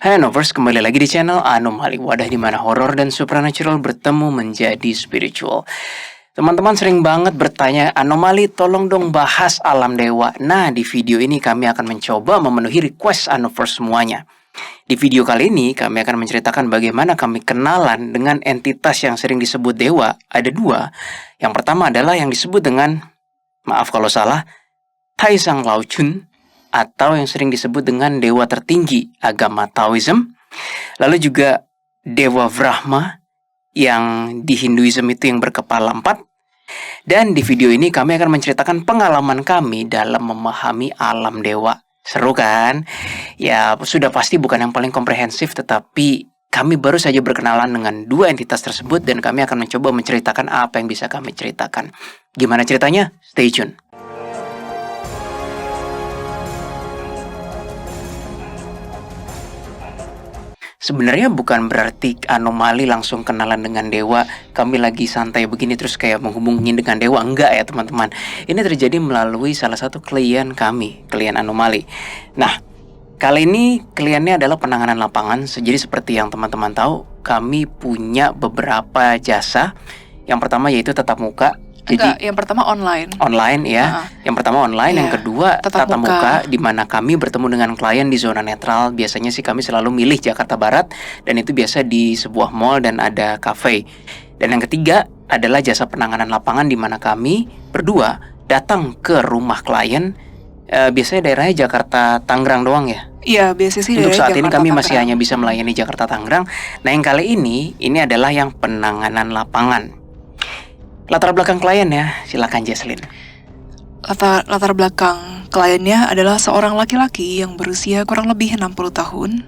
Hai Novers, kembali lagi di channel Anomali, wadah di mana horor dan supernatural bertemu menjadi spiritual. Teman-teman sering banget bertanya, Anomali tolong dong bahas alam dewa. Nah, di video ini kami akan mencoba memenuhi request Anovers semuanya. Di video kali ini kami akan menceritakan bagaimana kami kenalan dengan entitas yang sering disebut dewa. Ada dua. Yang pertama adalah yang disebut dengan, maaf kalau salah, Taisang Lao Chun, atau yang sering disebut dengan dewa tertinggi agama Taoism. Lalu juga Dewa Brahma yang di Hinduism itu yang berkepala 4. Dan di video ini kami akan menceritakan pengalaman kami dalam memahami alam dewa. Seru kan? Ya sudah pasti bukan yang paling komprehensif, tetapi kami baru saja berkenalan dengan dua entitas tersebut dan kami akan mencoba menceritakan apa yang bisa kami ceritakan. Gimana ceritanya? Stay tune. Sebenarnya bukan berarti Anomali langsung kenalan dengan dewa, kami lagi santai begini terus kayak menghubungin dengan dewa. Enggak ya teman-teman. Ini terjadi melalui salah satu klien kami, klien Anomali. Nah, kali ini kliennya adalah penanganan lapangan. Jadi seperti yang teman-teman tahu, kami punya beberapa jasa. Yang pertama yaitu tatap muka. Enggak, yang pertama online. Online ya. Yang pertama online, yang kedua tatap muka, di mana kami bertemu dengan klien di zona netral. Biasanya sih kami selalu milih Jakarta Barat, dan itu biasa di sebuah mall dan ada cafe. Dan yang ketiga adalah jasa penanganan lapangan, di mana kami berdua datang ke rumah klien. Biasanya daerahnya Jakarta Tangerang doang ya. Iya, biasanya sih. Untuk saat ini kami masih Tangerang. hanya bisa melayani Jakarta Tangerang. Nah, yang kali ini adalah yang penanganan lapangan. Latar belakang klien ya, silakan Jesslyn. Latar belakang kliennya adalah seorang laki-laki yang berusia kurang lebih 60 tahun.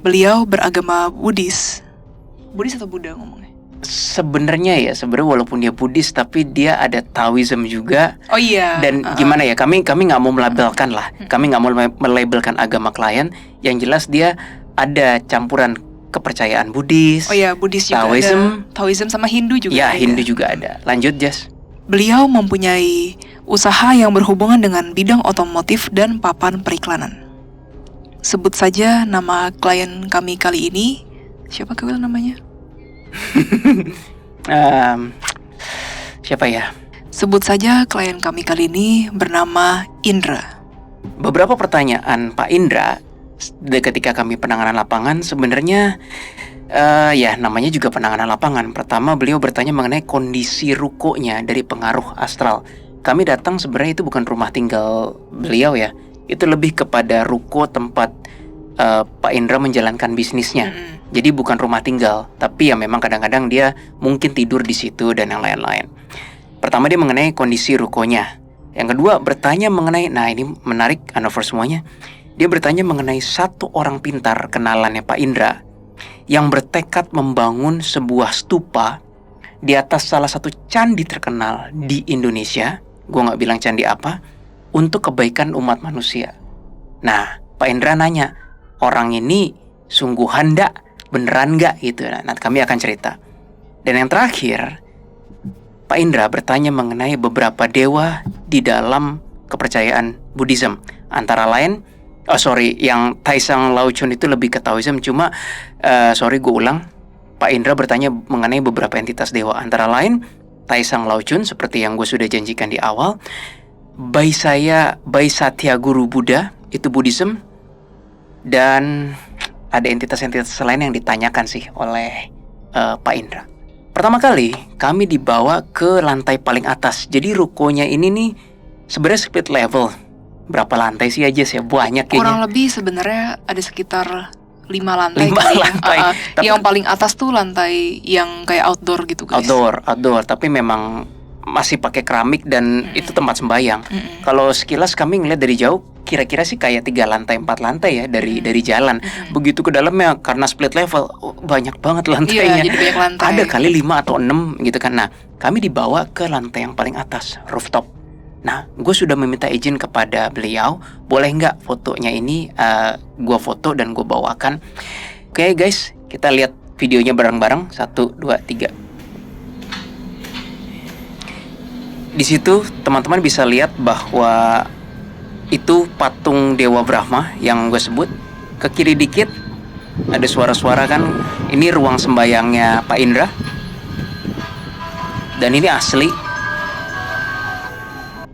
Beliau beragama Buddhis. Buddhis atau Buddha ngomongnya? Sebenarnya walaupun dia Buddhis, tapi dia ada Taoism juga. Oh iya. Dan gimana ya, kami nggak mau melabelkan lah. Kami nggak mau melabelkan agama klien. Yang jelas dia ada campuran kepercayaan Buddhis. Oh iya, Buddhis juga Taoism, ada. Taoism sama Hindu juga ya, ada. Hindu juga ada. Lanjut, Jess. Beliau mempunyai usaha yang berhubungan dengan bidang otomotif dan papan periklanan. Sebut saja nama klien kami kali ini. Siapa Kewil namanya? Siapa ya? Sebut saja klien kami kali ini bernama Indra. Beberapa pertanyaan Pak Indra ketika kami penanganan lapangan sebenarnya ya namanya juga penanganan lapangan. Pertama beliau bertanya mengenai kondisi rukonya dari pengaruh astral. Kami datang sebenarnya itu bukan rumah tinggal beliau ya. Itu lebih kepada ruko tempat Pak Indra menjalankan bisnisnya. Jadi bukan rumah tinggal, tapi ya memang kadang-kadang dia mungkin tidur di situ dan yang lain-lain. Pertama dia mengenai kondisi rukonya. Yang kedua bertanya mengenai, nah ini menarik Anovers semuanya. Dia bertanya mengenai satu orang pintar kenalannya Pak Indra yang bertekad membangun sebuah stupa di atas salah satu candi terkenal di Indonesia. Gue gak bilang candi apa, untuk kebaikan umat manusia. Nah, Pak Indra nanya, orang ini sungguhan gak? Beneran gak? Gitu. Nah, kami akan cerita. Dan yang terakhir, Pak Indra bertanya mengenai beberapa dewa di dalam kepercayaan Buddhism. Antara lain, yang Taisang Lao Chun itu lebih ke Taoism. Cuma, gue ulang. Pak Indra bertanya mengenai beberapa entitas dewa. Antara lain, Taisang Lao Chun seperti yang gue sudah janjikan di awal. Baisatya Guru Buddha, itu Buddhism. Dan ada entitas-entitas lain yang ditanyakan sih oleh Pak Indra. Pertama kali, kami dibawa ke lantai paling atas. Jadi rukonya ini nih sebenarnya split level. Berapa lantai sih aja sih? Banyak kayaknya. Kurang lebih sebenarnya ada sekitar 5 lantai. 5 lantai. Tapi yang paling atas tuh lantai yang kayak outdoor gitu guys. Outdoor. Tapi memang masih pakai keramik dan itu tempat sembahyang. Kalau sekilas kami ngeliat dari jauh, kira-kira sih kayak 3 lantai 4 lantai ya dari jalan. Begitu ke dalamnya karena split level, banyak banget lantainya. Iya, jadi banyak lantai. Ada kali 5 atau 6 gitu kan. Nah, kami dibawa ke lantai yang paling atas, rooftop. Nah, gue sudah meminta izin kepada beliau, boleh nggak fotonya ini gue foto dan gue bawakan. Oke guys, kita lihat videonya bareng-bareng. 1, 2, 3. Di situ teman-teman bisa lihat bahwa itu patung Dewa Brahma yang gue sebut. Ke kiri dikit Ada suara-suara kan. Ini ruang sembayangnya Pak Indra. Dan ini asli.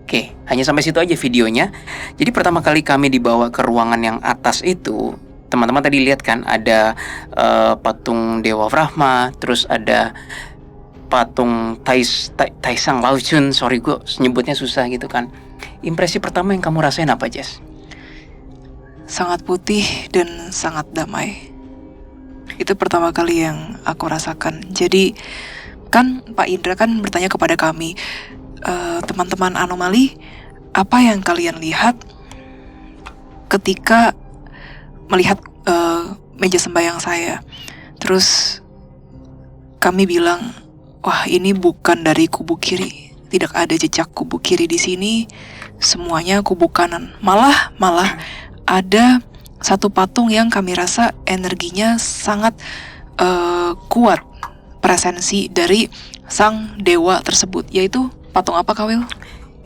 Oke, hanya sampai situ aja videonya. Jadi pertama kali kami dibawa ke ruangan yang atas itu, teman-teman tadi lihat kan ada patung Dewa Brahma, terus ada patung Taisang Laochun. Sorry gue nyebutnya susah gitu kan. Impresi pertama yang kamu rasain apa, Jess? Sangat putih dan sangat damai. Itu pertama kali yang aku rasakan. Jadi kan Pak Indra kan bertanya kepada kami, teman-teman anomali, apa yang kalian lihat ketika melihat meja sembahyang saya? Terus kami bilang, wah ini bukan dari kubu kiri, tidak ada jejak kubu kiri di sini, semuanya kubu kanan. Malah ada satu patung yang kami rasa energinya sangat kuat, presensi dari sang dewa tersebut, yaitu patung apa, Kawil?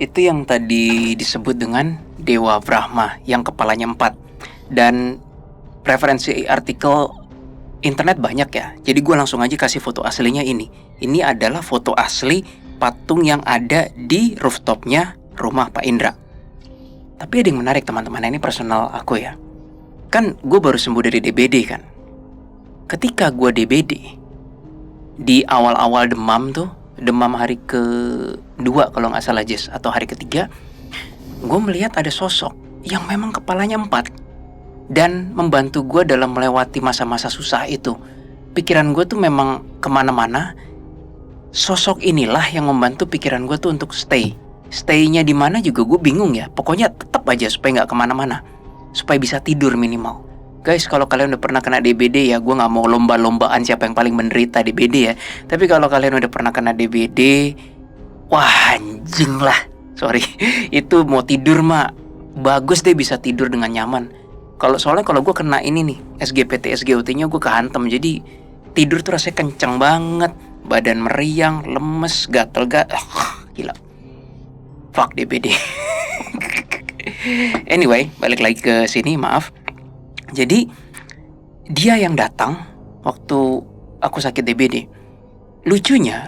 Itu yang tadi disebut dengan Dewa Brahma yang kepalanya 4. Dan referensi artikel internet banyak ya. Jadi gue langsung aja kasih foto aslinya ini. Ini adalah foto asli patung yang ada di rooftopnya rumah Pak Indra. Tapi ada yang menarik teman-teman, ini personal aku ya. Kan gue baru sembuh dari DBD kan. Ketika gue DBD, di awal-awal demam hari ke-2 kalau nggak salah, Jess, atau hari ke-3, gue melihat ada sosok yang memang kepalanya 4 dan membantu gue dalam melewati masa-masa susah itu. Pikiran gue tuh memang kemana-mana. Sosok inilah yang membantu pikiran gue tuh untuk stay-nya di mana juga gue bingung ya. Pokoknya tetap aja supaya nggak kemana-mana, supaya bisa tidur minimal. Guys, kalau kalian udah pernah kena DBD ya, gue gak mau lomba-lombaan siapa yang paling menderita DBD ya. Tapi kalau kalian udah pernah kena DBD, wah anjing lah, sorry. Itu mau tidur mah bagus deh, bisa tidur dengan nyaman. Soalnya kalau gue kena ini nih, SGPT, SGOT-nya gue kehantem. Jadi tidur tuh rasanya kenceng banget. Badan meriang, lemes, gatel-gatel. Gila. Fuck DBD. Anyway, balik lagi ke sini, maaf. Jadi dia yang datang waktu aku sakit DBD. Lucunya,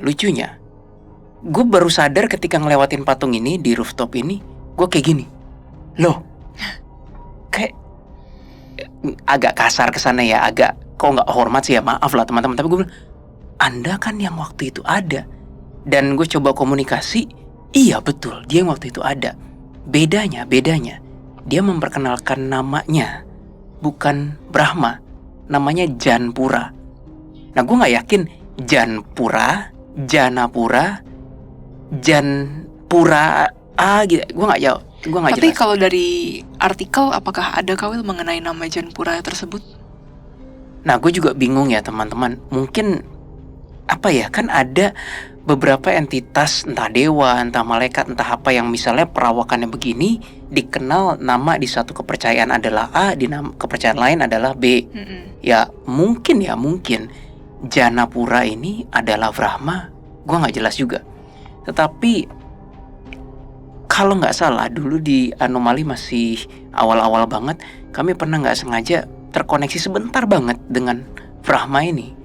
gue baru sadar ketika ngelewatin patung ini di rooftop ini, gue kayak gini. Loh, kayak agak kasar kesana ya, agak kok nggak hormat sih ya, maaf lah teman-teman. Tapi gue bilang, Anda kan yang waktu itu ada. Dan gue coba komunikasi, iya betul, dia yang waktu itu ada. Bedanya, dia memperkenalkan namanya bukan Brahma, namanya Janpura. Nah gue gak yakin Janpura, Janapura, Janpura gitu. Gue gak jauh, gue gak jelas. Tapi kalau dari artikel, apakah ada, Kawil, mengenai nama Janpura tersebut? Nah gue juga bingung ya teman-teman. Mungkin apa ya, kan ada beberapa entitas, entah dewa, entah malaikat, entah apa, yang misalnya perawakannya begini, dikenal nama di satu kepercayaan adalah A, di kepercayaan lain adalah B. Ya mungkin Janapura ini adalah Brahma, gue gak jelas juga. Tetapi kalau gak salah dulu di anomali masih awal-awal banget, kami pernah gak sengaja terkoneksi sebentar banget dengan Brahma ini.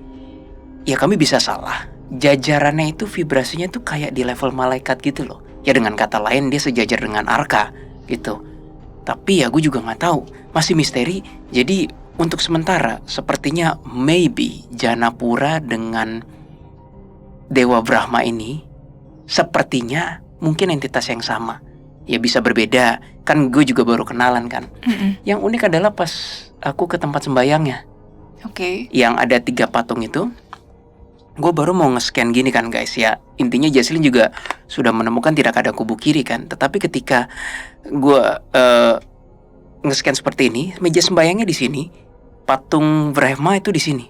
Ya kami bisa salah, jajarannya itu vibrasinya tuh kayak di level malaikat gitu loh. Ya dengan kata lain dia sejajar dengan Arka gitu. Tapi ya gue juga gak tahu, masih misteri. Jadi untuk sementara sepertinya maybe Janapura dengan Dewa Brahma ini sepertinya mungkin entitas yang sama. Ya bisa berbeda, kan gue juga baru kenalan kan. Yang unik adalah pas aku ke tempat sembayangnya, yang ada 3 patung itu, gue baru mau nge-scan gini kan guys ya. Intinya Jaslyn juga sudah menemukan tidak ada kubu kiri kan. Tetapi ketika gue nge-scan seperti ini, meja sembayangnya di sini, patung Brahma itu di sini.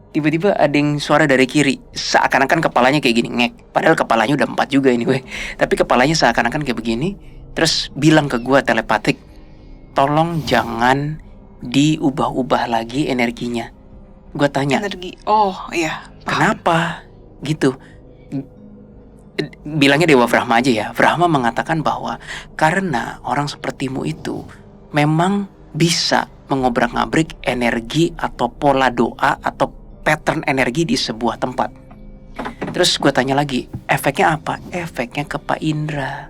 Tiba-tiba ada yang suara dari kiri, seakan-akan kepalanya kayak gini, ngek. Padahal kepalanya udah 4 juga ini gue. Tapi kepalanya seakan-akan kayak begini. Terus bilang ke gue telepatik, tolong jangan diubah-ubah lagi energinya. Gue tanya, energi, oh iya, kenapa? Gitu. Bilangnya Dewa Brahma aja ya. Brahma mengatakan bahwa karena orang sepertimu itu memang bisa mengobrak-ngabrik energi atau pola doa atau pattern energi di sebuah tempat. Terus gue tanya lagi, efeknya apa? Efeknya ke Pak Indra.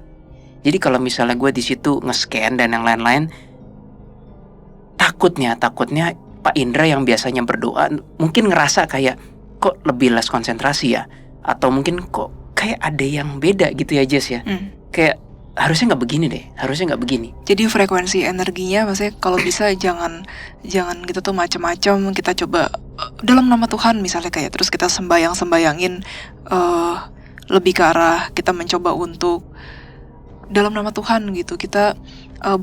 Jadi kalau misalnya gue di situ nge-scan dan yang lain-lain, takutnya Pak Indra yang biasanya berdoa mungkin ngerasa kayak kok lebih less konsentrasi ya, atau mungkin kok kayak ada yang beda gitu ya Jess ya. Kayak harusnya nggak begini deh, harusnya nggak begini. Jadi frekuensi energinya maksudnya kalau bisa jangan kita tuh macam-macam, kita coba dalam nama Tuhan misalnya kayak terus kita sembayangin lebih ke arah kita mencoba untuk dalam nama Tuhan gitu, kita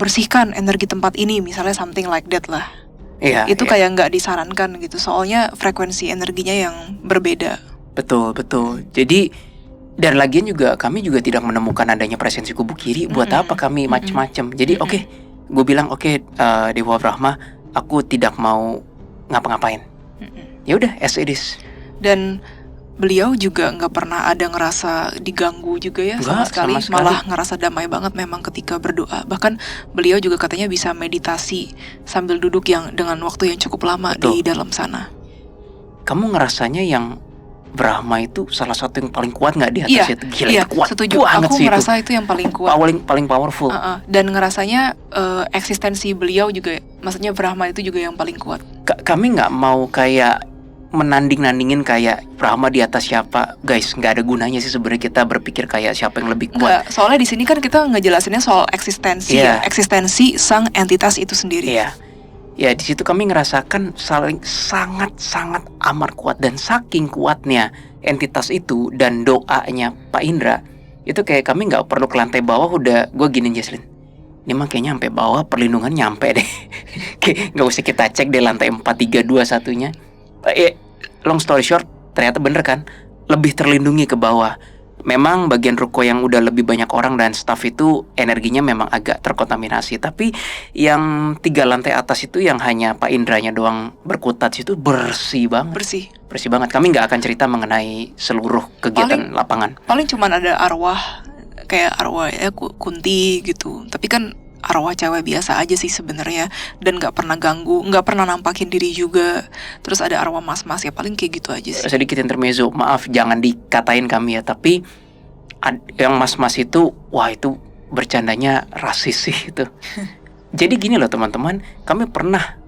bersihkan energi tempat ini misalnya something like that lah. Iya. Itu kayak nggak disarankan gitu, soalnya frekuensi energinya yang berbeda. Betul. Jadi dan lagian juga kami juga tidak menemukan adanya presensi kubu kiri. Buat apa kami macem-macem. Jadi oke, gue bilang oke, Dewa Brahma, aku tidak mau ngapa-ngapain. Ya udah, as it is. Dan beliau juga nggak pernah ada ngerasa diganggu juga ya. Sama sekali. Malah ngerasa damai banget memang ketika berdoa. Bahkan beliau juga katanya bisa meditasi sambil duduk yang dengan waktu yang cukup lama. Betul. Di dalam sana. Kamu ngerasanya yang Brahma itu salah satu yang paling kuat nggak di atas itu? Gila, iya, itu kuat setuju. banget aku sih ngerasa itu yang paling kuat, paling powerful. Dan ngerasanya eksistensi beliau juga, maksudnya Brahma itu juga yang paling kuat. Kami nggak mau kayak menanding-nandingin kayak Brahma di atas siapa, guys. Nggak ada gunanya sih sebenarnya kita berpikir kayak siapa yang lebih kuat. Nggak, soalnya di sini kan kita ngejelasinnya soal eksistensi, ya, eksistensi sang entitas itu sendiri. Iya. Ya di situ kami ngerasakan sangat amat kuat, dan saking kuatnya entitas itu dan doanya Pak Indra itu kayak kami nggak perlu ke lantai bawah. Udah gue gini Jesslyn, ini mah kayaknya sampai bawah perlindungan nyampe deh. Kayak nggak usah kita cek deh lantai 4, 3, 2, 1-nya. Long story short, ternyata bener kan, lebih terlindungi ke bawah. Memang bagian ruko yang udah lebih banyak orang dan staff itu energinya memang agak terkontaminasi. Tapi yang 3 lantai atas itu yang hanya Pak Indranya doang berkutat situ bersih banget. Bersih banget. Kami nggak akan cerita mengenai seluruh kegiatan lapangan. Paling cuman ada arwah, kayak arwah ya Kunti gitu. Tapi kan arwah cewek biasa aja sih sebenarnya, dan nggak pernah ganggu, nggak pernah nampakin diri juga. Terus ada arwah mas-mas ya, paling kayak gitu aja sih. Sedikit intermezzo, maaf jangan dikatain kami ya, tapi yang mas-mas itu, wah itu bercandanya rasis sih itu. Jadi gini loh teman-teman, kami pernah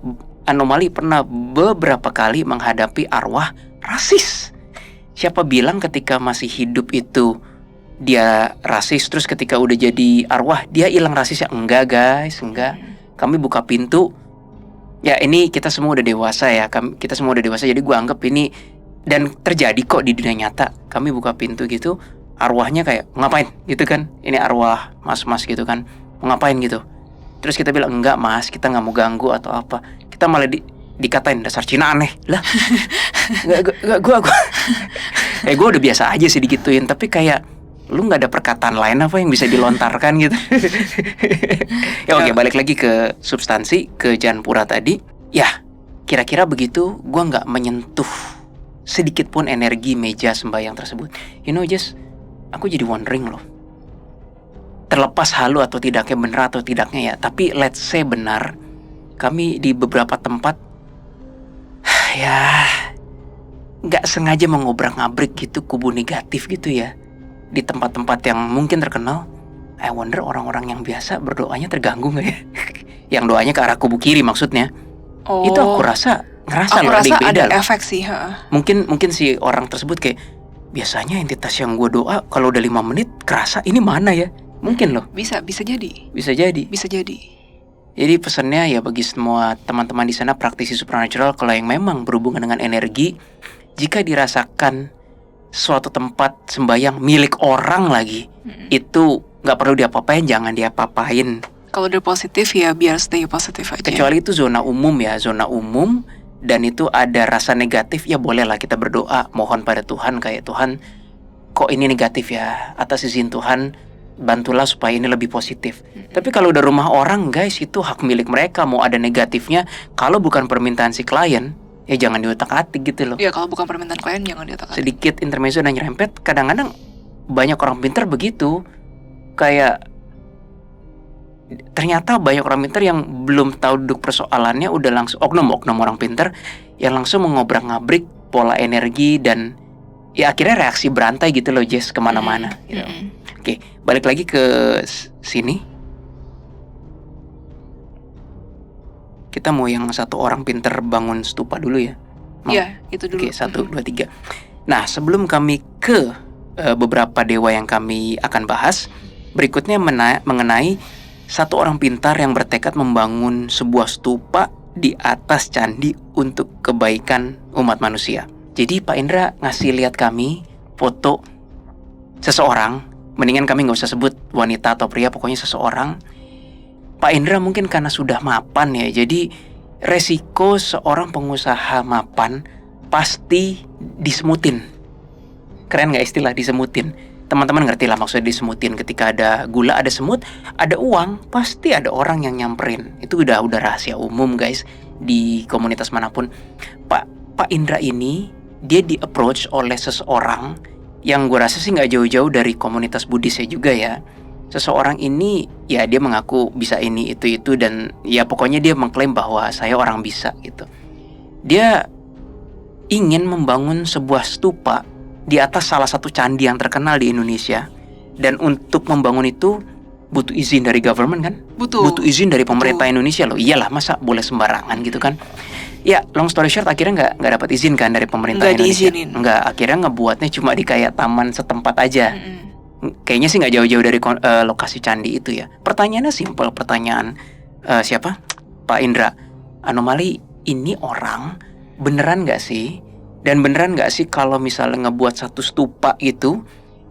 beberapa kali menghadapi arwah rasis. Siapa bilang ketika masih hidup itu dia rasis, terus ketika udah jadi arwah dia hilang rasisnya? Enggak guys, enggak. Kami buka pintu, ya ini kita semua udah dewasa ya, kita semua udah dewasa, jadi gue anggap ini dan terjadi kok di dunia nyata. Kami buka pintu gitu, arwahnya kayak ngapain gitu kan, ini arwah mas-mas gitu kan, mau ngapain gitu. Terus kita bilang enggak mas, kita nggak mau ganggu atau apa. Kita malah dikatain dasar Cina aneh lah. Gue udah biasa aja sih digituin, tapi kayak lu nggak ada perkataan lain apa yang bisa dilontarkan gitu. Ya oke, balik lagi ke substansi, ke Janpura tadi. Ya kira-kira begitu. Gue nggak menyentuh sedikit pun energi meja sembahyang tersebut. You know Jess, aku jadi wondering loh, terlepas halu atau tidaknya, benar atau tidaknya ya, tapi let's say benar, kami di beberapa tempat ya nggak sengaja mengobrak-ngabrik gitu kubu negatif gitu ya. Di tempat-tempat yang mungkin terkenal, I wonder orang-orang yang biasa berdoanya terganggu gak ya? Yang doanya ke arah kubu kiri maksudnya. Itu aku rasa lebih beda ada efek sih. Mungkin si orang tersebut kayak, biasanya entitas yang gue doa kalau udah 5 menit kerasa ini mana ya? Mungkin loh. Bisa jadi. Jadi pesannya ya bagi semua teman-teman di sana praktisi supernatural, kalau yang memang berhubungan dengan energi, jika dirasakan suatu tempat sembayang milik orang lagi, itu nggak perlu diapa-apain, jangan diapa-apain. Kalau udah positif ya biar stay positif aja. Kecuali itu zona umum ya, zona umum, dan itu ada rasa negatif, ya bolehlah kita berdoa, mohon pada Tuhan kayak, Tuhan kok ini negatif ya, atas izin Tuhan bantulah supaya ini lebih positif. Tapi kalau udah rumah orang guys, itu hak milik mereka, mau ada negatifnya, kalau bukan permintaan si klien ya jangan diotak-atik gitu loh. Iya, kalau bukan permintaan klien jangan diotak-atik. Sedikit intermezzo dan nyerempet, kadang-kadang banyak orang pintar begitu. Kayak ternyata banyak orang pintar yang belum tahu duduk persoalannya udah langsung oknum orang pintar yang langsung mengobrak-ngabrik pola energi dan ya akhirnya reaksi berantai gitu loh Jess kemana-mana gitu. Oke, balik lagi ke sini. Kita mau yang satu orang pintar bangun stupa dulu ya. Iya, itu dulu. Oke, 1, 2, 3. Nah, sebelum kami ke beberapa dewa yang kami akan bahas, berikutnya mengenai satu orang pintar yang bertekad membangun sebuah stupa di atas candi untuk kebaikan umat manusia. Jadi Pak Indra ngasih lihat kami foto seseorang, mendingan kami nggak usah sebut wanita atau pria, pokoknya seseorang. Pak Indra mungkin karena sudah mapan ya, jadi resiko seorang pengusaha mapan pasti disemutin. Keren nggak istilah disemutin? Teman-teman ngerti lah maksudnya disemutin. Ketika ada gula, ada semut, ada uang, pasti ada orang yang nyamperin. Itu udah rahasia umum guys di komunitas manapun. Pak Indra ini dia di approach oleh seseorang yang gue rasa sih nggak jauh-jauh dari komunitas Buddhisnya juga ya. Seseorang ini ya dia mengaku bisa ini itu dan ya pokoknya dia mengklaim bahwa saya orang bisa gitu. Dia ingin membangun sebuah stupa di atas salah satu candi yang terkenal di Indonesia, dan untuk membangun itu butuh izin dari government kan? Butuh izin dari pemerintah Indonesia loh. Iyalah, masa boleh sembarangan gitu kan? Ya, long story short akhirnya nggak dapat izin kan dari pemerintah Indonesia. Nggak, akhirnya ngebuatnya cuma di kayak taman setempat aja. Kayaknya sih nggak jauh-jauh dari lokasi candi itu ya. Pertanyaannya simpel, pertanyaan siapa? Pak Indra. Anomali ini orang beneran nggak sih? Dan beneran nggak sih kalau misalnya ngebuat satu stupa itu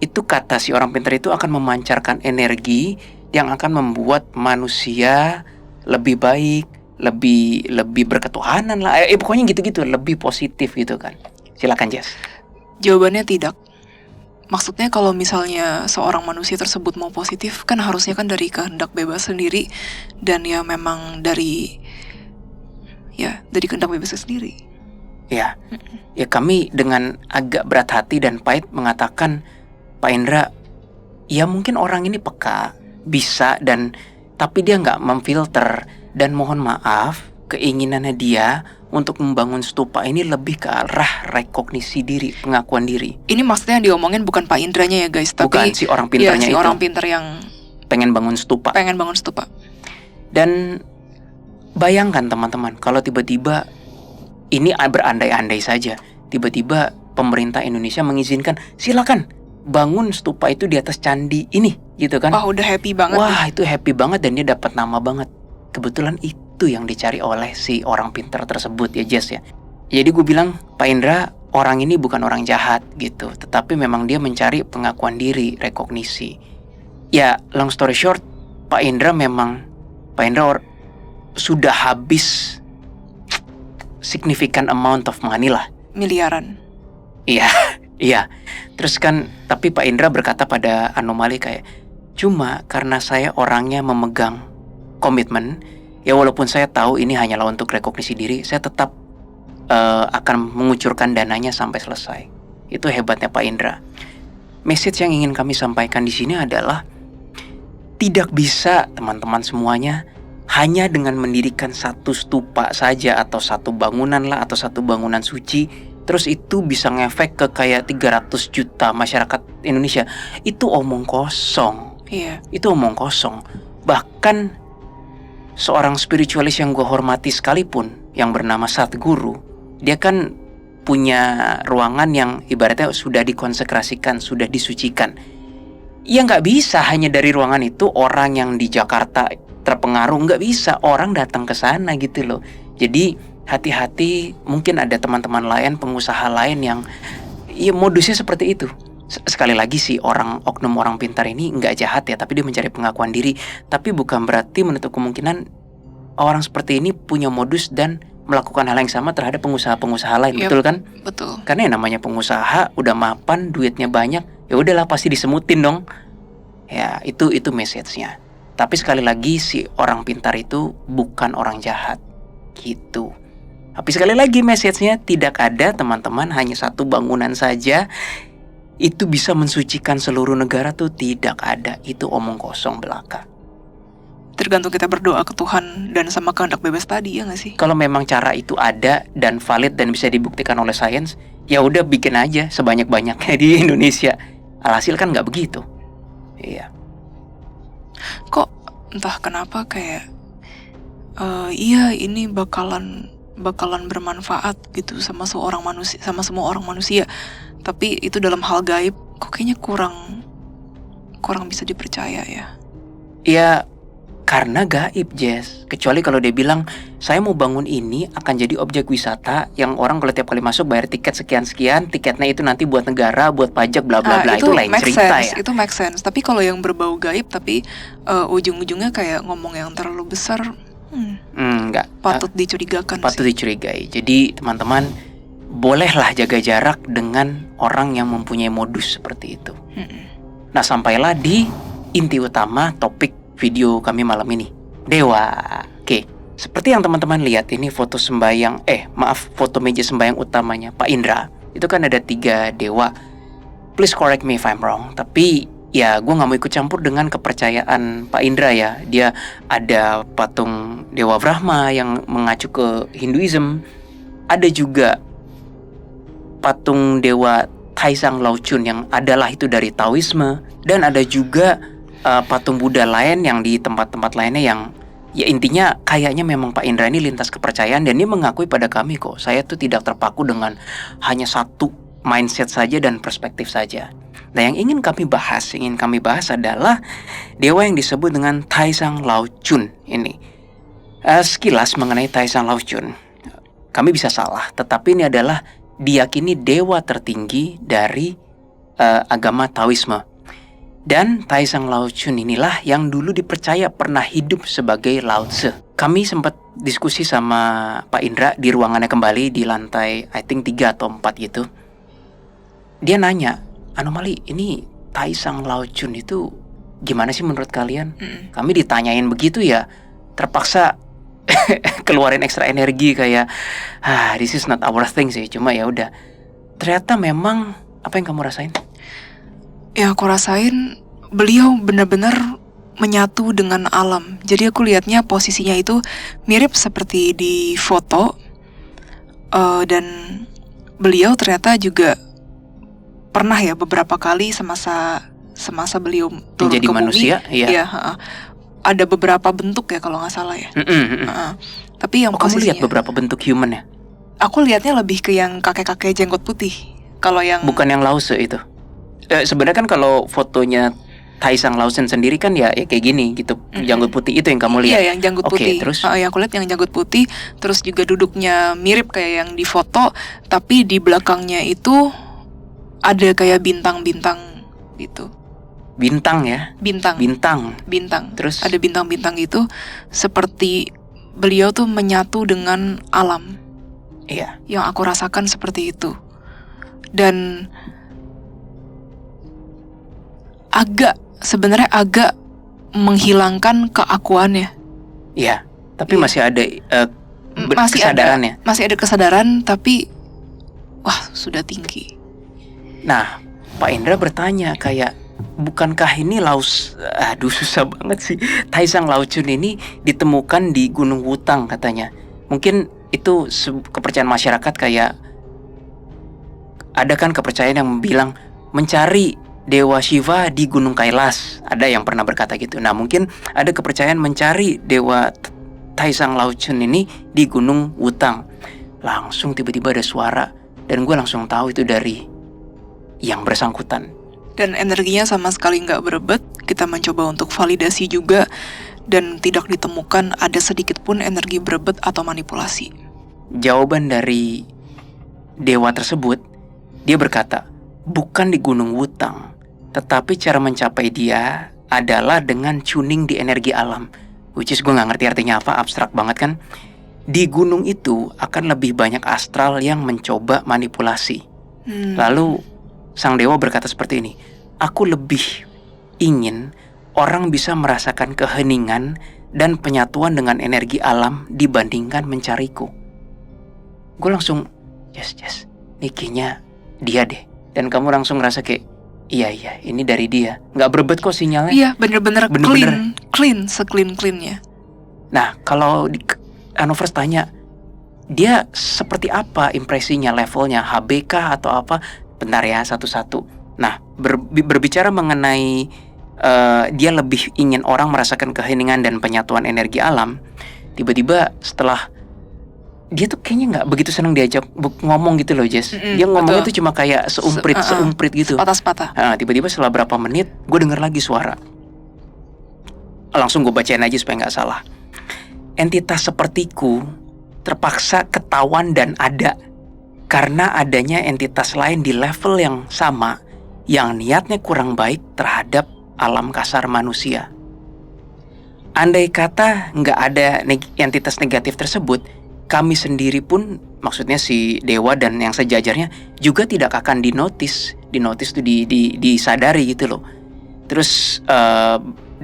kata si orang pintar itu akan memancarkan energi yang akan membuat manusia lebih baik, lebih berketuhanan lah. Pokoknya gitu-gitu, lebih positif gitu kan. Silakan Jess. Jawabannya tidak. Maksudnya kalau misalnya seorang manusia tersebut mau positif, kan harusnya kan dari kehendak bebas sendiri, dan ya memang dari kehendak bebas sendiri. Ya kami dengan agak berat hati dan pahit mengatakan, Pak Indra, ya mungkin orang ini peka, bisa, tapi dia nggak memfilter, dan mohon maaf, keinginannya dia untuk membangun stupa ini lebih ke arah rekognisi diri, pengakuan diri. Ini maksudnya yang diomongin bukan Pak Indranya ya guys, tapi bukan si orang pintarnya si orang pintar yang pengen bangun stupa. Dan bayangkan teman-teman, kalau tiba-tiba ini berandai-andai saja, tiba-tiba pemerintah Indonesia mengizinkan silakan bangun stupa itu di atas candi ini gitu kan. Wah, udah happy banget. Wah, itu happy banget dan dia dapat nama banget. Kebetulan itu yang dicari oleh si orang pintar tersebut ya Jess ya. Jadi gue bilang, Pak Indra, orang ini bukan orang jahat gitu, tetapi memang dia mencari pengakuan diri, rekognisi. Ya, long story short, Pak Indra sudah habis significant amount of money lah. Miliaran. Iya. Terus kan, tapi Pak Indra berkata pada Anomali kayak, cuma karena saya orangnya memegang komitmen, ya walaupun saya tahu ini hanyalah untuk rekognisi diri, saya tetap akan mengucurkan dananya sampai selesai. Itu hebatnya Pak Indra. Message yang ingin kami sampaikan di sini adalah tidak bisa teman-teman semuanya hanya dengan mendirikan satu stupa saja atau satu bangunan lah atau satu bangunan suci terus itu bisa ngefek ke kayak 300 juta masyarakat Indonesia. Itu omong kosong. Iya. Itu omong kosong. Bahkan seorang spiritualis yang gue hormati sekalipun yang bernama Sadhguru, dia kan punya ruangan yang ibaratnya sudah dikonsekrasikan, sudah disucikan. Ya nggak bisa hanya dari ruangan itu orang yang di Jakarta terpengaruh, nggak bisa, orang datang ke sana gitu loh. Jadi hati-hati, mungkin ada teman-teman lain, pengusaha lain yang ya modusnya seperti itu. Sekali lagi sih oknum orang pintar ini nggak jahat ya, tapi dia mencari pengakuan diri. Tapi bukan berarti menutup kemungkinan orang seperti ini punya modus dan melakukan hal yang sama terhadap pengusaha-pengusaha lain. Yep, betul kan? Betul. Karena yang namanya pengusaha udah mapan, duitnya banyak, ya udahlah pasti disemutin dong. Ya itu message-nya. Tapi sekali lagi si orang pintar itu bukan orang jahat gitu. Tapi sekali lagi message-nya tidak ada teman-teman, hanya satu bangunan saja itu bisa mensucikan seluruh negara tuh tidak ada. Itu omong kosong belaka. tergantung kita berdoa ke Tuhan dan sama kehendak bebas tadi, ya nggak sih? Kalau memang cara itu ada dan valid dan bisa dibuktikan oleh sains, ya udah bikin aja sebanyak-banyaknya di Indonesia. Alhasil kan nggak begitu. Iya. Kok entah kenapa kayak iya ini bakalan bermanfaat gitu sama seorang manusia, sama semua orang manusia. Tapi itu dalam hal gaib kok kayaknya kurang bisa dipercaya ya. Ya karena gaib, Jess. Kecuali kalau dia bilang saya mau bangun ini akan jadi objek wisata yang orang kalau tiap kali masuk bayar tiket sekian-sekian, tiketnya itu nanti buat negara, buat pajak, bla bla bla, itu lain make cerita sense, ya. Itu make sense. Tapi kalau yang berbau gaib tapi ujung-ujungnya kayak ngomong yang terlalu besar, Enggak. patut dicurigakan Patut sih. dicurigai. Jadi teman-teman bolehlah jaga jarak dengan orang yang mempunyai modus seperti itu. Nah, sampailah di inti utama topik video kami malam ini. Dewa. Oke, seperti yang teman-teman lihat ini foto foto meja sembahyang utamanya Pak Indra. Itu kan ada 3 dewa. Please correct me if I'm wrong. Tapi ya gue gak mau ikut campur dengan kepercayaan Pak Indra ya. Dia ada patung Dewa Brahma yang mengacu ke Hinduism. Ada juga patung Dewa Taisang Lao-chun yang adalah itu dari Taoisme. Dan ada juga patung Buddha lain yang di tempat-tempat lainnya yang ya intinya kayaknya memang Pak Indra ini lintas kepercayaan. Dan dia mengakui pada kami kok, saya tuh tidak terpaku dengan hanya satu mindset saja dan perspektif saja. Nah, yang ingin kami bahas adalah dewa yang disebut dengan Taisang Lao-chun ini. Sekilas mengenai Taisang Lao-chun, kami bisa salah, tetapi ini adalah diyakini dewa tertinggi dari agama Taoisme. Dan Taisang Lao-chun inilah yang dulu dipercaya pernah hidup sebagai Lao Tse. Kami sempat diskusi sama Pak Indra di ruangannya kembali di lantai I think 3 atau 4 gitu. Dia nanya, Anomali, ini Taisang Lao-chun itu gimana sih menurut kalian? Kami ditanyain begitu ya, terpaksa keluarin ekstra energi kayak this is not our thing sih. Cuma ya udah. Ternyata memang apa yang kamu rasain? Ya aku rasain beliau benar-benar menyatu dengan alam. Jadi aku lihatnya posisinya itu mirip seperti di foto. Dan beliau ternyata juga pernah ya beberapa kali semasa beliau turun menjadi ke manusia, bumi. Iya. Ada beberapa bentuk ya kalau nggak salah ya. Tapi yang kamu lihat posisinya beberapa bentuk human ya? Aku lihatnya lebih ke yang kakek-kakek jenggot putih. Kalau yang bukan yang Lao Tse itu. Sebenarnya kan kalau fotonya Taisang Lao-chun sendiri kan ya kayak gini gitu. Janggut putih itu yang kamu lihat. Iya, yang janggut putih. Terus yang aku lihat yang janggut putih, terus juga duduknya mirip kayak yang di foto, tapi di belakangnya itu ada kayak bintang-bintang gitu. Bintang ya? Bintang. Terus ada bintang-bintang gitu, seperti beliau tuh menyatu dengan alam. Iya. Yang aku rasakan seperti itu. Dan sebenarnya agak menghilangkan keakuannya. Iya, tapi masih ada kesadarannya. Masih ada kesadaran, tapi wah sudah tinggi. Nah, Pak Indra bertanya kayak, bukankah ini susah banget sih. Taisang Lao-chun ini ditemukan di Gunung Wutang katanya. Mungkin itu kepercayaan masyarakat kayak ada kan kepercayaan yang bilang mencari Dewa Shiva di Gunung Kailas. Ada yang pernah berkata gitu. Nah, mungkin ada kepercayaan mencari Dewa Taisang Lao-chun ini di Gunung Wutang. Langsung tiba-tiba ada suara, dan gue langsung tahu itu dari yang bersangkutan. Dan energinya sama sekali nggak berebet. Kita mencoba untuk validasi juga, dan tidak ditemukan ada sedikit pun energi berebet atau manipulasi. Jawaban dari dewa tersebut, dia berkata, bukan di Gunung Wutang, tetapi cara mencapai dia adalah dengan tuning di energi alam. Which is gue gak ngerti artinya apa, abstrak banget kan. Di gunung itu akan lebih banyak astral yang mencoba manipulasi. Lalu sang dewa berkata seperti ini, aku lebih ingin orang bisa merasakan keheningan dan penyatuan dengan energi alam dibandingkan mencariku. Gue langsung, yes, ini kayaknya dia deh. Dan kamu langsung ngerasa kayak, Iya, ini dari dia. Nggak berebet kok sinyalnya. Iya, bener-bener Bener-bener. clean, seclean-cleannya. Nah, kalau Anovers tanya, dia seperti apa impresinya, levelnya, HBK atau apa? Bentar ya, satu-satu. Nah, berbicara mengenai dia lebih ingin orang merasakan keheningan dan penyatuan energi alam. Tiba-tiba setelah dia tuh kayaknya nggak begitu senang diajak ngomong gitu loh, Jess. Dia ngomongnya betul. tuh cuma kayak seumprit gitu. Sepatah-sepatah. Nah, tiba-tiba setelah berapa menit, gue denger lagi suara. Langsung gue bacain aja supaya nggak salah. Entitas sepertiku terpaksa ketahuan dan ada karena adanya entitas lain di level yang sama yang niatnya kurang baik terhadap alam kasar manusia. Andai kata nggak ada entitas negatif tersebut, kami sendiri pun, maksudnya si dewa dan yang sejajarnya juga tidak akan dinotis tuh disadari gitu loh. Terus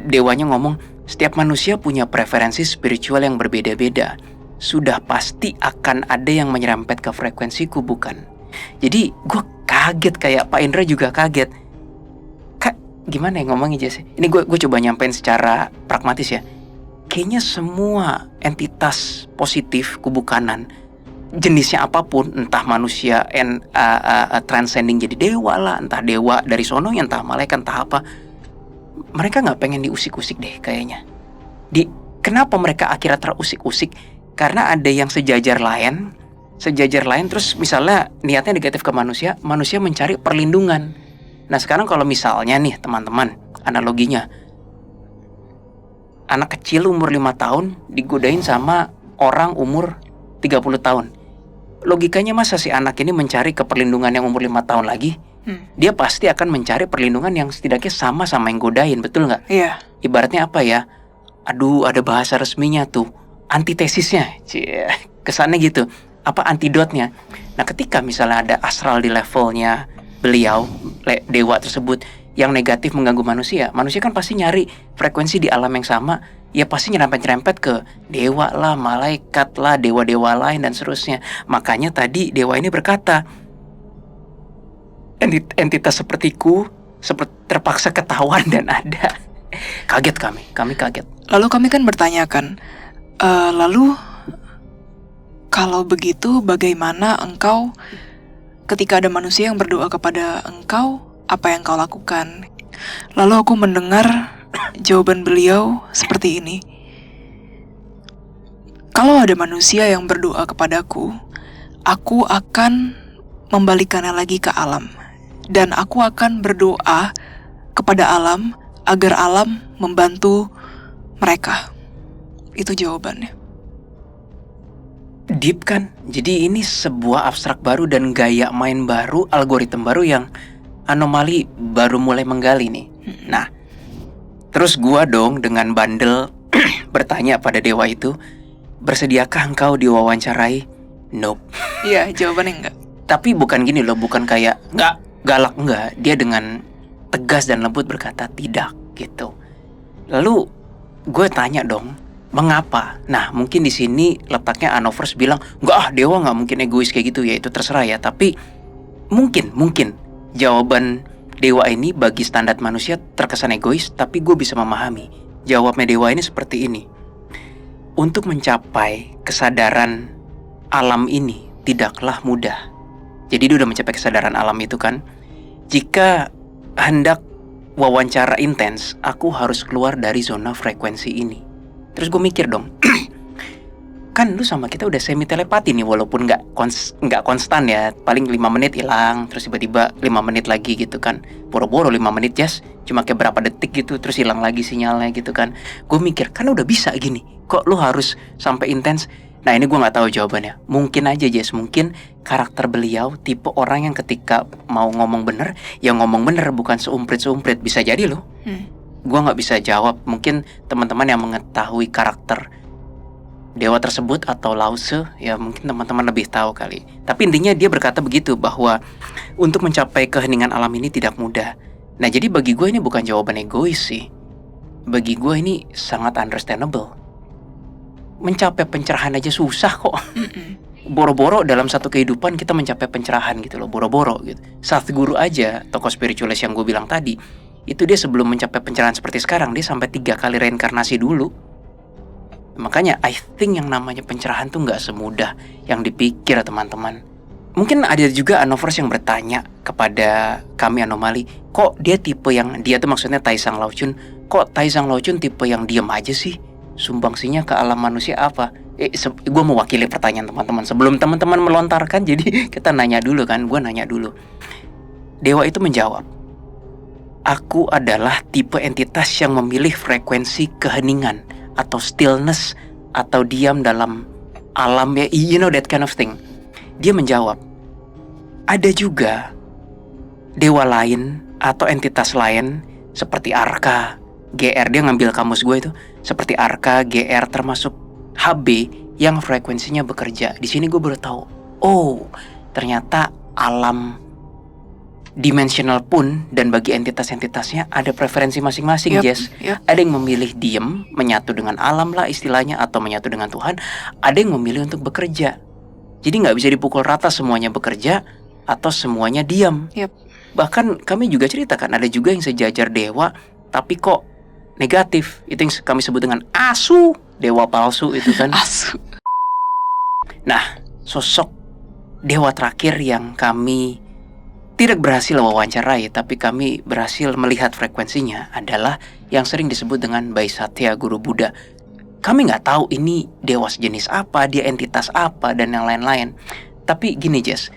dewanya ngomong, setiap manusia punya preferensi spiritual yang berbeda-beda. Sudah pasti akan ada yang menyerempet ke frekuensiku, bukan? Jadi gue kaget, kayak Pak Indra juga kaget. Gimana ya ngomongnya sih? Ini gue coba nyampein secara pragmatis ya. Kayaknya semua entitas positif kubu kanan, jenisnya apapun, entah manusia transcending jadi dewa lah, entah dewa dari sono, entah malaikat, entah apa, mereka nggak pengen diusik-usik deh kayaknya. Kenapa mereka akhirnya terusik-usik? Karena ada yang sejajar lain terus misalnya niatnya negatif ke manusia mencari perlindungan. Nah sekarang kalau misalnya nih teman-teman, analoginya anak kecil umur 5 tahun digodain sama orang umur 30 tahun. Logikanya masa si anak ini mencari keperlindungan yang umur 5 tahun lagi? Dia pasti akan mencari perlindungan yang setidaknya sama yang godain, betul nggak? Iya. Ibaratnya apa ya? Aduh, ada bahasa resminya tuh, antitesisnya, kesannya gitu. Apa antidotnya? Nah ketika misalnya ada astral di levelnya beliau, dewa tersebut, yang negatif mengganggu manusia kan pasti nyari frekuensi di alam yang sama. Ya pasti nyerempet-nyerempet ke dewa lah, malaikat lah, dewa-dewa lain dan seterusnya. Makanya tadi dewa ini berkata, entitas sepertiku terpaksa ketahuan dan ada. Kaget kami kaget. Lalu kami kan bertanyakan, lalu kalau begitu bagaimana engkau ketika ada manusia yang berdoa kepada engkau, apa yang kau lakukan? Lalu aku mendengar jawaban beliau seperti ini. Kalau ada manusia yang berdoa kepadaku, aku akan membalikannya lagi ke alam. Dan aku akan berdoa kepada alam agar alam membantu mereka. Itu jawabannya. Deep kan? Jadi ini sebuah abstrak baru dan gaya main baru, algoritma baru yang anomali baru mulai menggali nih. Nah, terus gua dong dengan bandel bertanya pada dewa itu, bersediakah engkau diwawancarai? Nope. Iya, jawabannya enggak. Tapi bukan gini loh, bukan kayak enggak, galak enggak. Dia dengan tegas dan lembut berkata tidak gitu. Lalu gue tanya dong, mengapa? Nah, mungkin di sini letaknya Anovers bilang, enggak dewa nggak mungkin egois kayak gitu, ya itu terserah ya. Tapi mungkin jawaban dewa ini bagi standar manusia terkesan egois, tapi gue bisa memahami. Jawabnya dewa ini seperti ini. Untuk mencapai kesadaran alam ini tidaklah mudah. Jadi dia udah mencapai kesadaran alam itu kan. Jika hendak wawancara intens, aku harus keluar dari zona frekuensi ini. Terus gue mikir dong, kan lu sama kita udah semi telepati nih, walaupun nggak konstan ya, paling 5 menit hilang, terus tiba-tiba 5 menit lagi gitu kan, boro-boro 5 menit just cuma kayak berapa detik gitu, terus hilang lagi sinyalnya gitu kan. Gue mikir kan udah bisa gini, kok lu harus sampai intens? Nah ini gue nggak tahu jawabannya. Mungkin aja Jess, mungkin karakter beliau tipe orang yang ketika mau ngomong bener, ya ngomong bener, bukan seumprit-seumprit. Bisa jadi loh. Gue nggak bisa jawab. Mungkin teman-teman yang mengetahui karakter dewa tersebut atau Lao Tse, ya mungkin teman-teman lebih tahu kali. Tapi intinya dia berkata begitu, bahwa untuk mencapai keheningan alam ini tidak mudah. Nah jadi bagi gue ini bukan jawaban egois sih. Bagi gue ini sangat understandable. Mencapai pencerahan aja susah kok. boro-boro dalam satu kehidupan kita mencapai pencerahan gitu loh, boro-boro gitu. Sadhguru aja, tokoh spiritualis yang gue bilang tadi, itu dia sebelum mencapai pencerahan seperti sekarang, dia sampai 3 kali reinkarnasi dulu. Makanya I think yang namanya pencerahan tuh gak semudah yang dipikir teman-teman. Mungkin ada juga Anovers yang bertanya kepada kami Anomali, kok dia tipe yang, dia tuh maksudnya Taisang Laochun, kok Taisang Laochun tipe yang diem aja sih? Sumbangsinya ke alam manusia apa? Gue mewakili pertanyaan teman-teman. Sebelum teman-teman melontarkan, jadi kita nanya dulu kan, gue nanya dulu. Dewa itu menjawab, aku adalah tipe entitas yang memilih frekuensi keheningan atau stillness atau diam dalam alam ya, you know that kind of thing. Dia menjawab, ada juga dewa lain atau entitas lain seperti Arka, GR, dia ngambil kamus gue itu, seperti Arka, GR termasuk HB yang frekuensinya bekerja. Di sini gue baru tahu, oh ternyata alam dimensional pun dan bagi entitas-entitasnya ada preferensi masing-masing, Jess. Ada yang memilih diem, menyatu dengan alam lah istilahnya, atau menyatu dengan Tuhan. Ada yang memilih untuk bekerja. Jadi nggak bisa dipukul rata semuanya bekerja atau semuanya diam. Bahkan kami juga ceritakan ada juga yang sejajar dewa tapi kok negatif. Itu yang kami sebut dengan asu, dewa palsu itu kan. Asu. Nah, sosok dewa terakhir yang kami tidak berhasil wawancarai tapi kami berhasil melihat frekuensinya adalah yang sering disebut dengan Baisatya Guru Buddha. Kami nggak tahu ini dewa sejenis apa, dia entitas apa, dan yang lain-lain. Tapi gini Jess,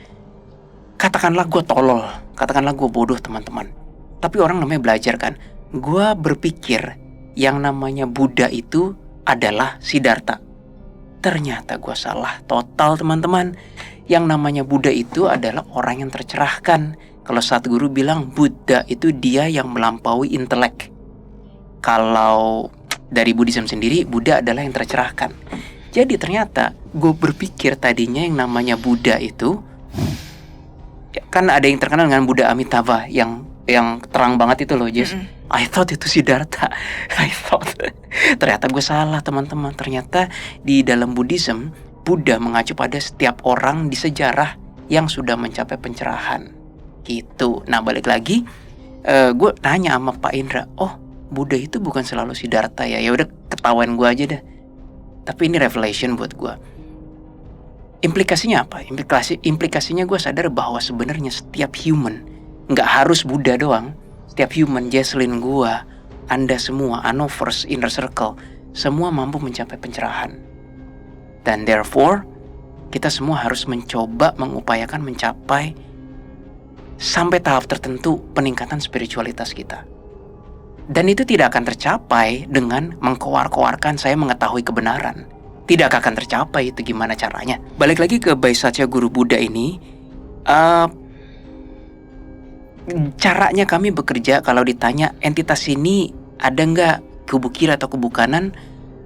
katakanlah gue tolol, katakanlah gue bodoh teman-teman. Tapi orang namanya belajar kan. Gue berpikir yang namanya Buddha itu adalah Siddhartha. Ternyata gue salah total teman-teman. Yang namanya Buddha itu adalah orang yang tercerahkan. Kalau Sadhguru bilang Buddha itu dia yang melampaui intelek. Kalau dari Buddhism sendiri, Buddha adalah yang tercerahkan. Jadi ternyata gue berpikir tadinya yang namanya Buddha itu, kan ada yang terkenal dengan Buddha Amitabha yang terang banget itu loh, Jess. I thought itu Siddhartha. I thought. Ternyata gue salah teman-teman. Ternyata di dalam Buddhism, Buddha mengacu pada setiap orang di sejarah yang sudah mencapai pencerahan. Gitu. Nah balik lagi, gue tanya sama Pak Indra, oh Buddha itu bukan selalu Siddhartha ya? Ya udah ketahuan gue aja dah. Tapi ini revelation buat gue. Implikasinya apa? Implikasinya gue sadar bahwa sebenarnya setiap human, nggak harus Buddha doang. Setiap human, Jesslyn, gue, Anda semua, Anovers, Inner Circle, semua mampu mencapai pencerahan. Dan therefore, kita semua harus mencoba mengupayakan mencapai sampai tahap tertentu peningkatan spiritualitas kita. Dan itu tidak akan tercapai dengan mengkoar-koarkan saya mengetahui kebenaran. Tidak akan tercapai, itu gimana caranya. Balik lagi ke Baisatya Guru Buddha ini, caranya kami bekerja kalau ditanya entitas ini ada nggak kubu kiri atau kubu kanan.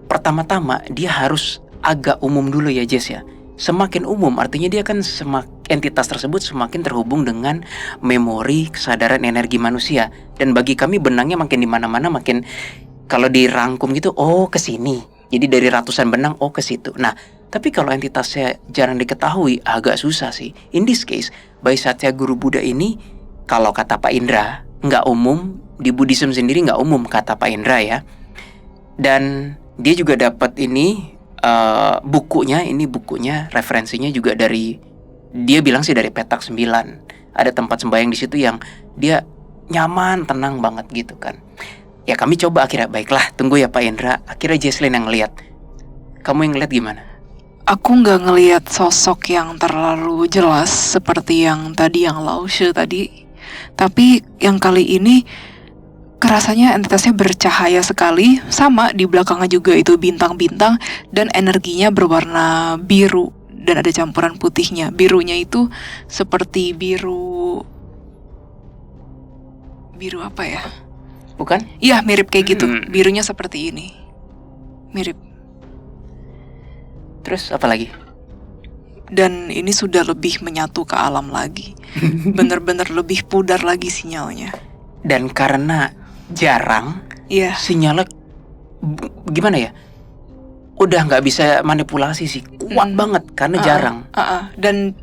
Pertama-tama dia harus agak umum dulu ya Jess ya. Semakin umum artinya dia kan entitas tersebut semakin terhubung dengan memori, kesadaran, energi manusia. Dan bagi kami benangnya makin di mana-mana makin kalau dirangkum gitu, oh ke sini. Jadi dari ratusan benang, oh ke situ. Nah, tapi kalau entitasnya jarang diketahui, agak susah sih. In this case, Baisatya Guru Buddha ini, kalau kata Pak Indra, nggak umum. Di Buddhism sendiri nggak umum kata Pak Indra ya. Dan dia juga dapat ini bukunya referensinya juga dari, dia bilang sih dari Petak 9. Ada tempat sembahyang di situ yang dia nyaman, tenang banget gitu kan. Ya kami coba akhirnya, baiklah tunggu ya Pak Indra. Akhirnya Jesslyn yang ngeliat. Kamu yang ngeliat gimana? Aku nggak ngelihat sosok yang terlalu jelas seperti yang tadi, yang Laoshi tadi. Tapi yang kali ini kerasanya entitasnya bercahaya sekali. Sama di belakangnya juga itu bintang-bintang dan energinya berwarna biru dan ada campuran putihnya. Birunya itu seperti biru apa ya? Bukan? Iya, mirip kayak gitu. Birunya seperti ini. Mirip. Terus apa lagi? Dan ini sudah lebih menyatu ke alam lagi. Bener-bener lebih pudar lagi sinyalnya. Dan karena jarang, sinyalnya gimana ya? udah nggak bisa manipulasi sih, kuat banget karena jarang. Dan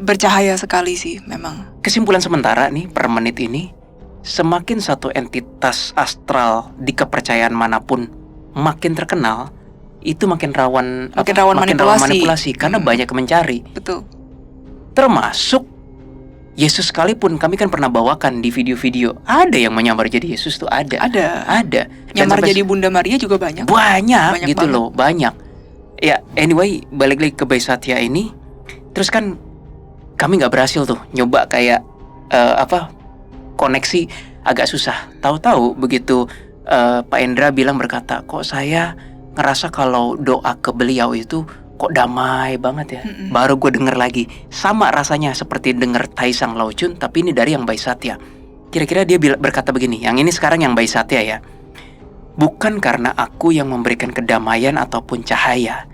bercahaya sekali sih memang. Kesimpulan sementara nih per menit ini, semakin satu entitas astral di kepercayaan manapun makin terkenal, itu makin rawan manipulasi karena banyak yang mencari. Betul. Termasuk Yesus sekalipun, kami kan pernah bawakan di video-video, ada yang menyamar jadi Yesus tuh ada. Nyamar jadi Bunda Maria juga banyak gitu banget. loh, banyak. Ya anyway, balik lagi ke Bayi Satya ini. Terus kan kami nggak berhasil tuh nyoba kayak koneksi, agak susah. Tahu-tahu begitu Pak Indra berkata, kok saya ngerasa kalau doa ke beliau itu kok damai banget ya. Baru gue denger lagi, sama rasanya seperti denger Taisang Laochun, tapi ini dari yang Bayi Satya. Kira-kira dia berkata begini, yang ini sekarang yang Bayi Satya ya. Bukan karena aku yang memberikan kedamaian ataupun cahaya,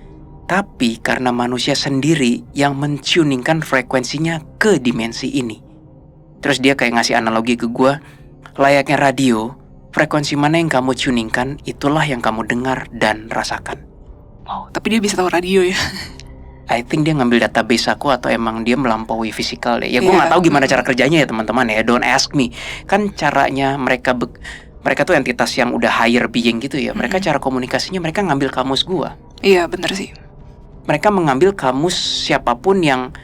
tapi karena manusia sendiri yang mentuningkan frekuensinya ke dimensi ini. Terus dia kayak ngasih analogi ke gue, layaknya radio, frekuensi mana yang kamu tuningkan, itulah yang kamu dengar dan rasakan. Wow, tapi dia bisa tahu radio ya. I think dia ngambil database aku atau emang dia melampaui fisikal deh. Ya gue nggak tahu gimana cara kerjanya ya teman-teman ya. Don't ask me. Kan caranya mereka tuh entitas yang udah higher being gitu ya. Mereka cara komunikasinya mereka ngambil kamus gua. Iya bener sih. Mereka mengambil kamus siapapun yang,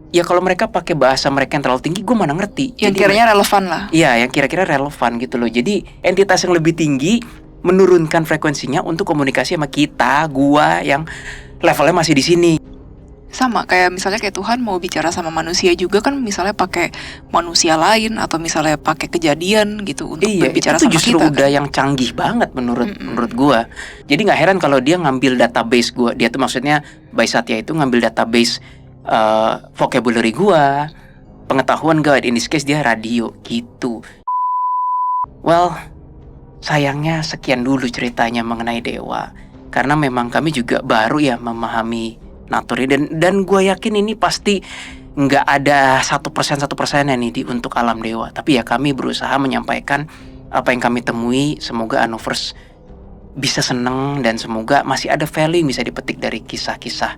ya kalau mereka pakai bahasa mereka yang terlalu tinggi, gue mana ngerti. Yang kiranya relevan lah. Iya, yang kira-kira relevan gitu loh. Jadi entitas yang lebih tinggi menurunkan frekuensinya untuk komunikasi sama kita, gua yang levelnya masih di sini. Sama kayak misalnya kayak Tuhan mau bicara sama manusia juga kan, misalnya pakai manusia lain atau misalnya pakai kejadian gitu untuk berbicara sama kita. Iya, itu justru udah yang canggih banget menurut gua. Jadi nggak heran kalau dia ngambil database gua. Dia tuh maksudnya Bayi Satya itu ngambil database vocabulary gua, pengetahuan gua. In this case dia radio gitu. Well, sayangnya sekian dulu ceritanya mengenai dewa, karena memang kami juga baru ya memahami naturnya, dan gue yakin ini pasti nggak ada 1% nih untuk alam dewa. Tapi ya kami berusaha menyampaikan apa yang kami temui. Semoga Anuverse bisa seneng dan semoga masih ada value yang bisa dipetik dari kisah-kisah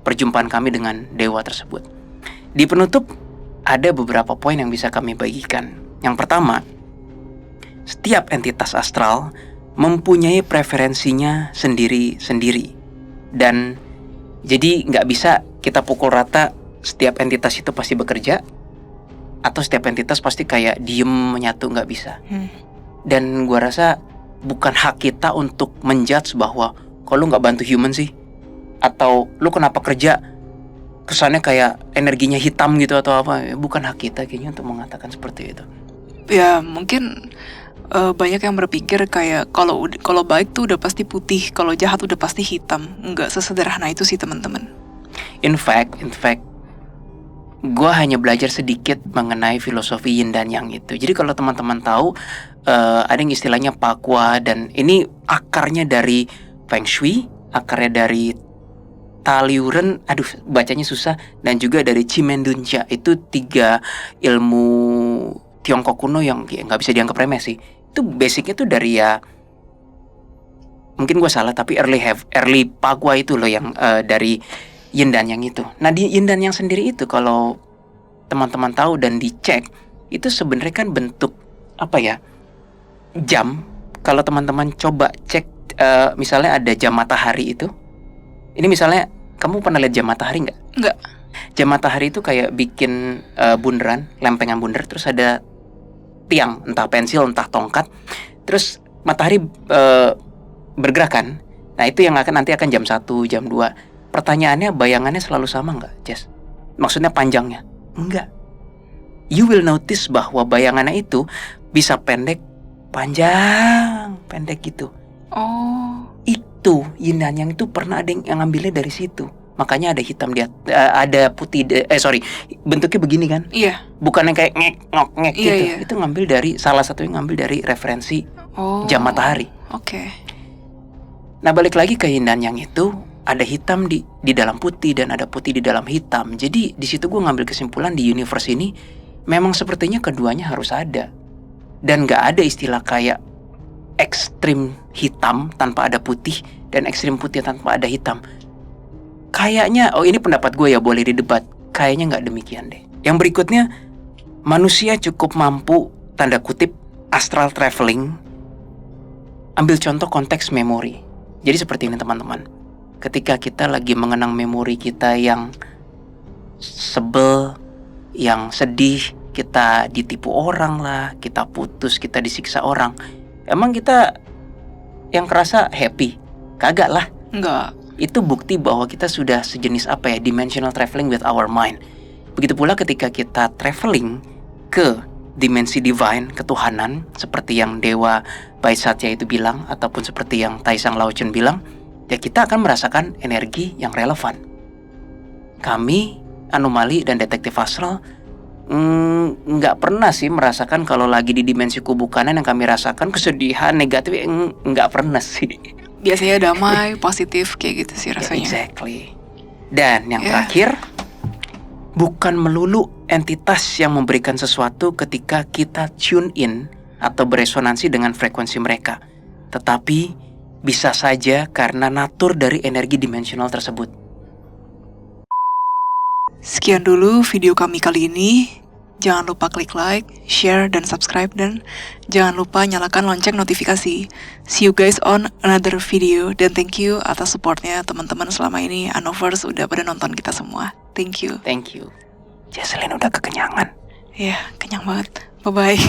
perjumpaan kami dengan dewa tersebut. Di penutup ada beberapa poin yang bisa kami bagikan. Yang pertama, setiap entitas astral mempunyai preferensinya sendiri-sendiri. Dan jadi nggak bisa kita pukul rata setiap entitas itu pasti bekerja, atau setiap entitas pasti kayak diem menyatu, nggak bisa. Dan gua rasa bukan hak kita untuk menjudge bahwa kalau lu nggak bantu human sih, atau lu kenapa kerja kesannya kayak energinya hitam gitu atau apa. Bukan hak kita kayaknya untuk mengatakan seperti itu. Ya mungkin banyak yang berpikir kayak kalau baik tuh udah pasti putih, kalau jahat udah pasti hitam. Nggak sesederhana itu sih teman-teman. In fact, gue hanya belajar sedikit mengenai filosofi yin dan yang itu. Jadi kalau teman-teman tahu, ada yang istilahnya Pakwa, dan ini akarnya dari Feng Shui, akarnya dari Taoyuan, bacanya susah, dan juga dari Chimenduncha. Itu 3 ilmu Tiongkok kuno yang nggak bisa dianggap remeh sih. Itu basicnya tuh dari ya, mungkin gue salah tapi early Pakwa itu loh yang dari yin dan yang itu. Nah di yin dan yang sendiri itu kalau teman-teman tahu dan dicek, itu sebenarnya kan bentuk apa ya, jam. Kalau teman-teman coba cek, misalnya ada jam matahari itu. Ini misalnya kamu pernah lihat jam matahari nggak? Nggak. Jam matahari itu kayak bikin bundaran, lempengan bundar, terus ada tiang, entah pensil, entah tongkat, terus matahari bergerak kan. Nah itu yang nanti akan jam 1, jam 2. Pertanyaannya, bayangannya selalu sama nggak, Jess? Maksudnya panjangnya? Enggak. You will notice bahwa bayangannya itu bisa pendek, panjang, pendek gitu. Oh. Itu yin dan yang itu pernah ada yang ngambilnya dari situ. Makanya ada hitam ada putih, bentuknya begini kan? Iya. Bukan yang kayak ngek gitu. Iya. Itu ngambil dari, salah satunya ngambil dari referensi jam matahari. Oke. Nah balik lagi ke yin dan yang itu, ada hitam di dalam putih dan ada putih di dalam hitam. Jadi di situ gue ngambil kesimpulan di universe ini memang sepertinya keduanya harus ada. Dan gak ada istilah kayak ekstrim hitam tanpa ada putih, dan ekstrim putih tanpa ada hitam. Kayaknya, ini pendapat gue ya, boleh didebat. Kayaknya nggak demikian deh. Yang berikutnya, manusia cukup mampu, tanda kutip, astral traveling. Ambil contoh konteks memori. Jadi seperti ini teman-teman. Ketika kita lagi mengenang memori kita yang sebel, yang sedih, kita ditipu orang lah, kita putus, kita disiksa orang. Emang kita yang kerasa happy? Kagak lah. Enggak. Itu bukti bahwa kita sudah sejenis apa ya, dimensional traveling with our mind. Begitu pula ketika kita traveling ke dimensi divine, ketuhanan, seperti yang Dewa Baisatya itu bilang, ataupun seperti yang Taisang Laochun bilang, ya kita akan merasakan energi yang relevan. Kami, Anomali dan Detektif Astral, nggak pernah sih merasakan kalau lagi di dimensi kubu kanan yang kami rasakan kesedihan, negatif, nggak pernah sih. Biasanya damai, positif kayak gitu sih rasanya. Exactly. Dan yang terakhir, bukan melulu entitas yang memberikan sesuatu ketika kita tune in atau beresonansi dengan frekuensi mereka, tetapi bisa saja karena natur dari energi dimensional tersebut. Sekian dulu video kami kali ini. Jangan lupa klik like, share, dan subscribe. Dan jangan lupa nyalakan lonceng notifikasi. See you guys on another video. Dan thank you atas supportnya teman-teman selama ini. Anovers udah pada nonton kita semua. Thank you. Thank you. Jesselyn udah kekenyangan. Ya, kenyang banget. Bye-bye.